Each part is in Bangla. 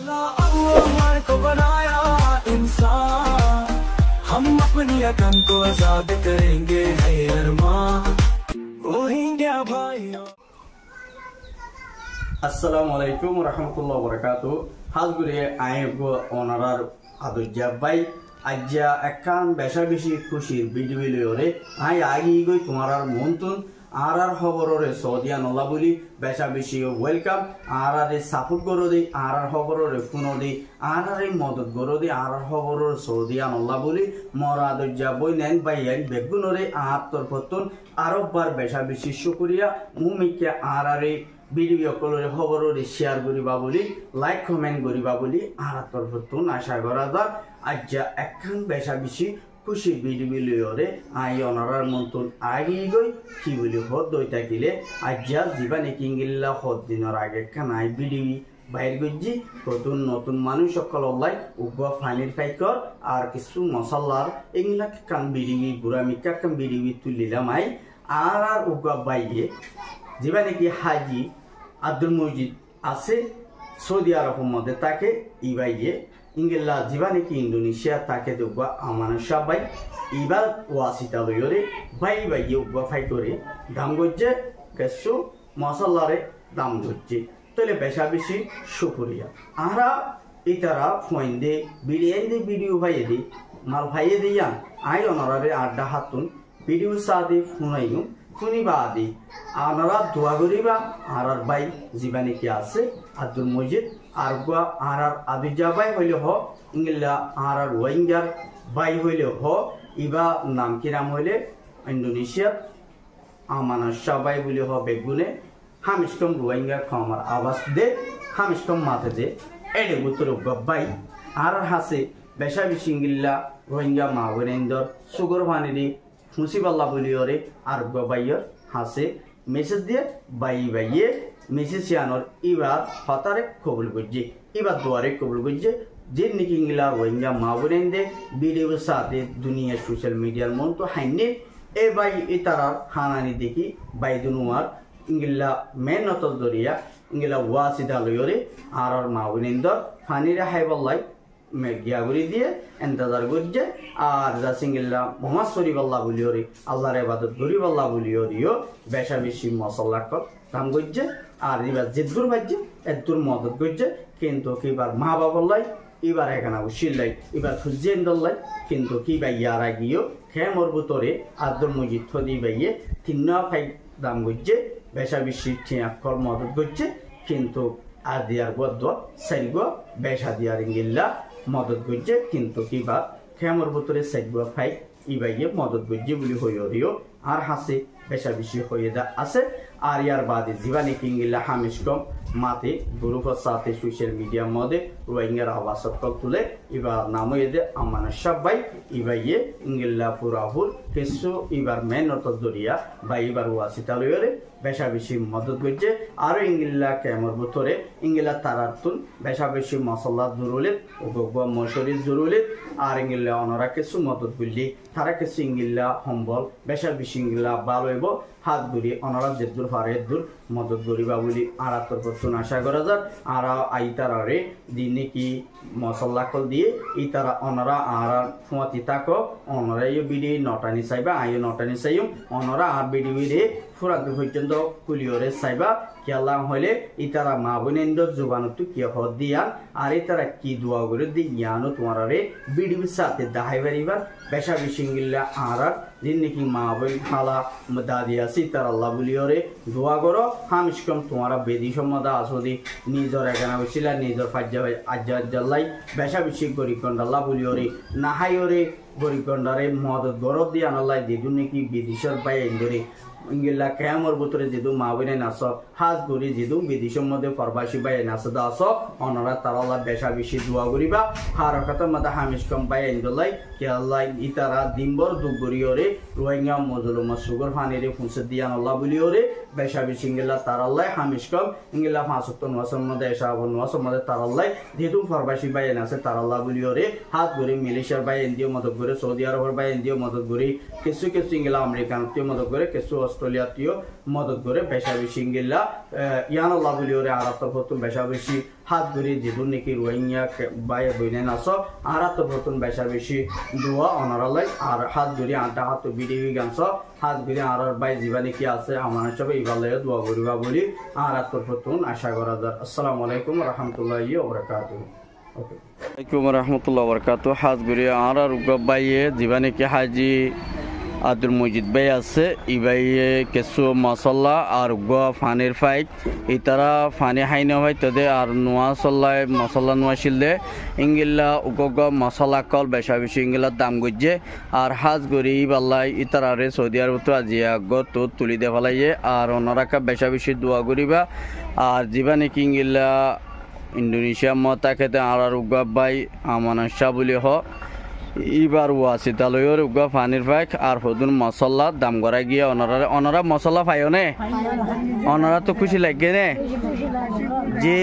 अल्लाह को बनाया इंसान, हम अपनी अकल को आजाद करेंगे है अरमान, रोहिंग्या भाइयों। Assalamualaikum warahmatullahi wabarakatuh. Hazgure ayego onarar adujja bai ajja ekkan besha beshi khushir video lore ai agi goi tomarar montun arar hoborore Saudiya nolla boli besha beshi welcome arare support goro di arar hoborore funo di arare modot goro di arar hoborore Saudiya nolla boli mora adujja boi nen bai en begunore aaptor potun arobbar besha beshi shukriya mumike arare video কলরে খবররে শেয়ার করিবা বলি লাইক কমেন্ট করিবা বলি আর তরফতুন আশা করা দা আজ্জা একখান বেশা বেশি খুশি ভিডিও লয়রে আই অনারার মন্তন আগে গই কি বলি হদ দইতা গিলে আজ্জা জীবনে কিংগিল্লা হদ দিনের আগে কান আই ভিডিও বাইর গজ্জি নতুন নতুন মানুষ সকল অলাই উগা ফানির ফাইকর আর কিছু মশলার এগুলা কান ভিডিও গুরামিকা কান ভিডিও তুলিলাম আই আর উগা বাইয়ে জীবনে কি হাজি আব্দুল মজিদ আছে সৌদি আরবের মধ্যে তাকে ইবাইয়ে ইংলা জীবনে কি ইন্দোনেশিয়া তাকে দেবা আমার সবাই ইবার ওয়াসিতা লইরে বাই বাইয়ে উগা ফাই করে দাম গজ্জে কিছু মশলারে দাম গজ্জে তাহলে বেশা বেশি শুকরিয়া আরা ইতারা ফোন দে ভিডিও ভাইয়ে দি মাল ভাইয়ে দিয়া আই অনারারে আড্ডা হাতুন ভিডিও সাথে ফোনাইও শুনিবাদি আপনারা দোয়া করিবা আর ভাই জীবনে কি আছে আব্দুল মজিদ আর গোয়া আর আবিজা ভাই হইলে হ ইংলা আর রোহিঙ্গার ভাই হইলে হ ইবা নাম কি নাম হইলে ইন্দোনেশিয়া আমানা সবাই বলে হ বেগুনে হামিশকম রোহিঙ্গা খামার আওয়াজ দে হামিশকম মাথে দে এডে উত্তর গব্বাই আর হাসে বেশা বিশিঙ্গিল্লা রোহিঙ্গা মাহবুরেন্দর সুগর ভানিরি মুসিবাল্লাহ বলিওরে আর গবাইয়র হাসে মেসেজ দিয়ে বাইয়ে মেসেজ আনোর এবার হতারে কবুল করছে এবার দুয়ারে কবুল করছে যে নাকি ইংলা রোহিঙ্গা মাহবুরেন্দে ভিডিওর সাথে দুনিয়া সোশ্যাল মিডিয়ার মন তো হাইনে এ বাই এ তারা হানানি দেখি বাইদুনুয়ার ইংলা মেহনত দরিয়া ইংলা ওয়াসিদা লইরে আর মাহবুরেন্দর ফানিরা হাইবাল্লাই গিয়াগুড়ি দিয়ে এন্তাজার করছে আর জাসিংলা মোহাম্মদ শরীফ আল্লাহ বলিওরি আল্লাহর ইবাদত গরিব আল্লাহ বলিওরিও বেশা বেশি মশলা কর দাম করছে আর এবার জেদুর বাজছে এদুর মদত করছে কিন্তু কিবার মা বাবাল্লাই এবার এখানে উশিল্লাই এবার খুঁজেন্দাল্লাই কিন্তু কি বাই ইয়ারা গিয়েও খেমর ভিতরে আব্দুল মজিদ থদি বাইয়ে তিন ফাই দাম করছে বেশা বেশি ঠিয়াক্কর মদত করছে কিন্তু আর দিয়ার বদ সাইগ বেশা দিয়ার ইংলা মদত করছে কিন্তু কিবা খেমর ভিতরে সাইগ ফাই ইবাইয়ে মদত করছে বলে হইও আর হাসে বেশা বেশি হয়ে দা আছে আর ইয়ার বাদে জীবনে কিংলা হামিশকম মাতে গ্রুপের সাথে সোশ্যাল মিডিয়ার মধ্যে রোহিঙ্গার আওয়াজ সকল তুলে এবার নাম এদে আমার সবাই ইবাইয়ে ইংলা পুরাহুর কিছু এবার মেহনত দরিয়া বা এবার ওয়াসিতা লইরে বেশা বেশি মদত করছে আর ইংলা কেমর ভিতরে ইংলা তারার তুল বেশা বেশি মশলা জরুরিত ও মশরির জরুরিত আর ইংলা অনরা কিছু মদত করলি তারা কিছু ইংলা সম্বল বেশা বেশি ইংলা ভালো হইব হাত ঘুরি অনরা যেদুর পারে দূর মদত করিবা বলি আর তরফতুন আশা করা যায় আর আই তারারে দিনে কি মশলা কল দিয়ে ই তারা অনরা আর ফুয়াতি তাকো অনরা এই ভিডিও নটানি চাইবা আইও নটানি চাইম অনরা আর ভিডিও রে ফুরাতে পর্যন্ত কুলিওরে চাইবা কেলা হইলে ই তারা মা বোনেন্দ্র জোবানতো কি হদ দিয়া আর ই তারা কি দোয়া করে দি জ্ঞানও তোমারে ভিডিওর সাথে দেখাই পারিবা বেশা বিশিঙ্গিল্লা আর দিন নাকি মা বোন খালা দাদি আছে তার আল্লাহ বলিওরে দোয়া করো হামিশকম তোমারা বেদি সম্মদা আসদি নিজর এখানে বসিলা নিজর ফাজ্জা আজ্জাল্লাই বেশা বেশি গরিকন্ড আল্লাহ বলিওরে নাহাইওরে গরিকন্ডারে মদত গরব দিয়ে আনাল্লাই দিদুন নাকি বিদেশের পাই এন্দরে ইংলা কেমর ভিতরে যেদু মা বোনে নাচ হাজ গড়ি যেদু বিদেশের মধ্যে ফরবাসী বাই নাচ দাস অনরা তারাল্লাহ বেশা বেশি দোয়া করিবা হারকাতের মধ্যে হামিশকম পাই এন্দলাই কে আল্লাহ ইতারা দিনবর দুগরিওরে রোহিঙ্গা মজলুমা সুগর ফানিরে ফুঁসে দিয়ে আনাল্লাহ বলিওরে বেশা বেশি ইংলা তারাল্লাই হামিশকম ইংলা ফাঁসত্তর নোয়াসের মধ্যে এসাবন নোয়াসের মধ্যে তারাল্লাই যেহেতু ফরবাসী বাই নাচে তারাল্লাহ বলিওরে হাত গড়ি মালয়েশিয়ার বাই এনদিও মদত করে সৌদি আরবের বাই এনদিও মদত করে কিছু কিছু ইংলা আমেরিকান মদত করে কিছু অস্ট্রেলিয়াতেও মদত করে বেশা বেশি ইংগিল্লা ইয়ান আল্লাহ বলি ওরে আর তরফতুন বেশা বেশি হাত ধরে যেদুন নাকি রোহিঙ্গা বাই বইনেন আসো আর তরফতুন বেশা বেশি দোয়া অনারালাই আর হাত ধরে আটা হাত বিডিবি গানছ হাত ধরে আর বাই জীবা নাকি আছে আমার সবাই ইভালে দোয়া করিবা বলি আর তরফতুন আশা করা যায়। আসসালামু আলাইকুম রহমতুল্লাহি ওয়া বারাকাতুহু। ওকে আসসালামু রহমতুল্লাহি ওয়া বারাকাতুহু। হাত ধরে আর রুগবাইয়ে জীবা নাকি হাজি আব্দুল মজিদ ভাই আছে ই ভাইয়ে কিছু মশলা আর ফানির ফাইক ইতারা ফানি হাই না হয় তোদের আর নোয়া চল্লায় মশলা নোয়াছিল দে ইংগিল্লা উগ মশলা কল বেশা বেশি ইংগিলার দাম গজ্জে আর হাজ গরি বাল্লাই ইতারারে সৌদি আরব তো আজিয়া তো তুলি দে ফেলাইয়ে আর অন্যরাকা বেশা বেশি দোয়া করিবা আর জীবা নাকি ইংগিল্লা ইন্দোনেশিয়া মতা খেতে আর উগ ভাই আমানসা বলি হ ইবার ওয়াসি তালয়র উগা ফানির ফাইক আর হদুন মশলা দাম করা গিয়ে অনারা মশলা পাইও নে অনারা তো খুশি লাগে নে যে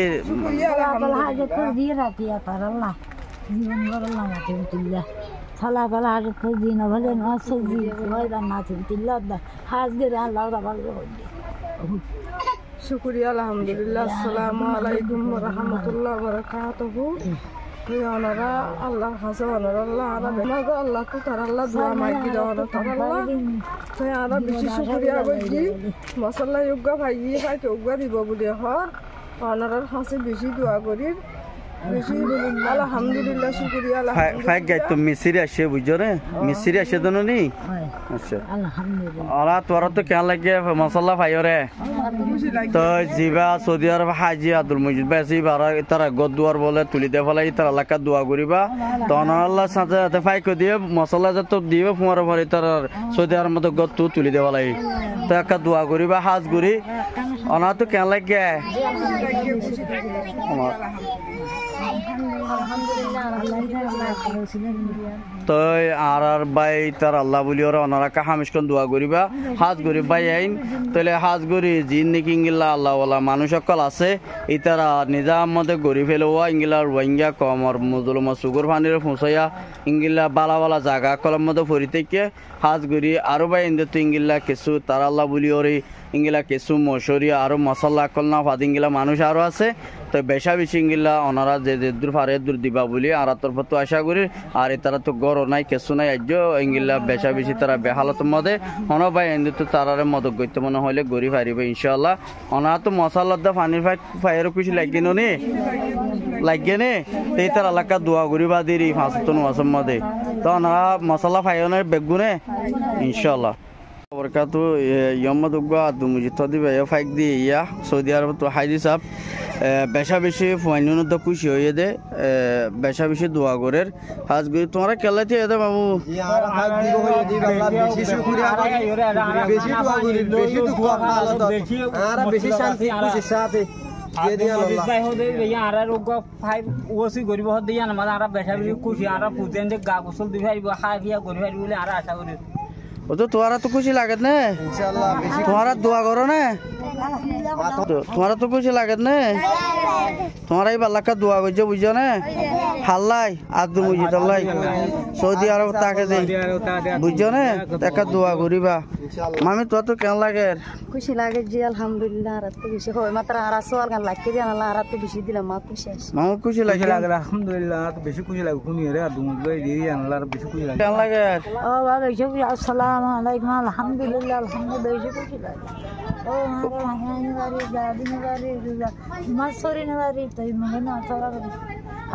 শুকরিয়া আলহামদুলিল্লাহ। আসসালামু আলাইকুম ওয়া রাহমাতুল্লাহি ওয়া বারাকাতুহু। ওনারা আল্লাহ হাসে ওনারা আল্লাহ আল্লাহ তো তার আল্লাহ দোয়া মাগি দাও আল্লাহ তাই আরা বেশি শুকরিয়া করি মশলা যোগ্য ভাই ভাই যোগ্য দিব বলি হয় ওনারার হাসে বেশি দোয়া করি বেশি আলহামদুলিল্লাহ শুকরিয়া আলহামদুলিল্লাহ। ফাইক গাই তো মিসরি আসে বুঝো রে মিসরি আসে তো নি আচ্ছা আলহামদুলিল্লাহ। আলা তোরা তো কেন লাগে মশলা পাইও রে তো জিবা সৌদি আরব হাজি আব্দুল মজিদ ভাই আসি বারা তারা গদ দুয়ার বলে তুলি দে ফলাই তার এলাকা দোয়া করিবা তো আল্লাহ সাথে ফাইক দিয়ে মশলা যত দিবে ফুমার পরে তার সৌদি আরব মতো গদ তুলি দে ফলাই তো একা দোয়া করিবা হাজ করি অনা তো কেন লাগে তো আর বাই তার আল্লাহ বলি ওরা ওনারা হামিশকন দোয়া করিবা হাজ করি বাই আইন তাহলে হাজ করি জিন নাকি ইংলা আল্লাহ মানুষ সকল আছে ইতারা নিজাম মধ্যে গড়ি ফেলোয়া ইংলা রোহিঙ্গা কমর মুজলমা সুগর ফানির ফুঁসাইয়া ইংলা বালা বালা জাগা কলম মধ্যে ফরি থেকে হাজ করি আরো বাই ইন্দে তো ইংলা কিছু তার আল্লাহ বলি ওরে ইংলা কিছু মশরি আরো মশলা কল না ফাদ ইংলা মানুষ আরো আছে তো বেশা বেশি ইংলা ওনারা যে দূর ফারে দূর দিবা বলি আর তরফ তো আশা করি আর তারা তো গড় নাই কিছু নাই আজ ইংলা বেশা বেশি তারা বেহালত মধ্যে অন ভাই এনে তো তারারে মদত করতে মনে হলে গড়ি ফারিবে ইনশাল্লাহ। ওনারা তো মশলার দা ফানির ফাইয়ের খুশি লাগিয়ে নি লাগিয়ে নে তো তার এলাকা দোয়া করিবা দিরি ফাঁসতন ওয়াসম মধ্যে তো ওনারা মশলা ফাইনের বেগুনে ইনশাল্লাহ বরকাতু ইয়ম্মদ উগ্গা দুমুজি তো দিবে ফাইক দিয়ে ইয়া সৌদি আরব তো হাইদি সাহেব বেশা বেশি ফাইনুন তো খুশি হয়ে দে বেশা বেশি দোয়া করের হাজ গই তোমরা কেলাতে এদে বাবু বেশি শুকরিয়া বেশি দোয়া করি বেশি দুঃখ আর বেশি শান্তি খুশি সাথে দিয়ে দিয়া আল্লাহ ভাই হদে আর রোগ ফাইভ ওসি গরিব হদে না মানে আর বেশা বেশি খুশি আর পুজেন যে গা গোসল দি ভাইব খাইয়া গরিব ভাই বলে আর আশা করি ও তো তোরা তো খুশি লাগে না ইনশাআল্লাহ বেশি তোরা দোয়া করো না তোরা তো খুশি লাগে না তোমরা এই বাল্লাকা দোয়া করছো বুঝছো না হাল্লাই আব্দুল মজিদ আল্লাহ সৌদি আরব তাকে দে বুঝছো না একটা দোয়া করিবা মামি তোর তো কেমন লাগে খুশি লাগে জি আলহামদুলিল্লাহ আর তো বেশি হয় মাত্র আর সোয়াল গান লাগতে দিন আল্লাহ আর তো বেশি দিলাম মা খুশি আছে মামু খুশি লাগে আলহামদুলিল্লাহ আর বেশি খুশি লাগে কোনি রে আর দুমুজ ভাই দিয়ে আল্লাহ আর বেশি খুশি লাগে কেমন লাগে ও বাবা বেশি আসসালামু আলাইকুম আলহামদুলিল্লাহ আলহামদুলিল্লাহ বেশি খুশি লাগে ও মারা হানি বাড়ি দাদিন বাড়ি মাসরি বাড়ি তাই মনে না তারা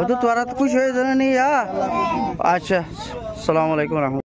ও তো তোরা তো খুশি হয়ে জানে নি আচ্ছা আসসালামু আলাইকুম।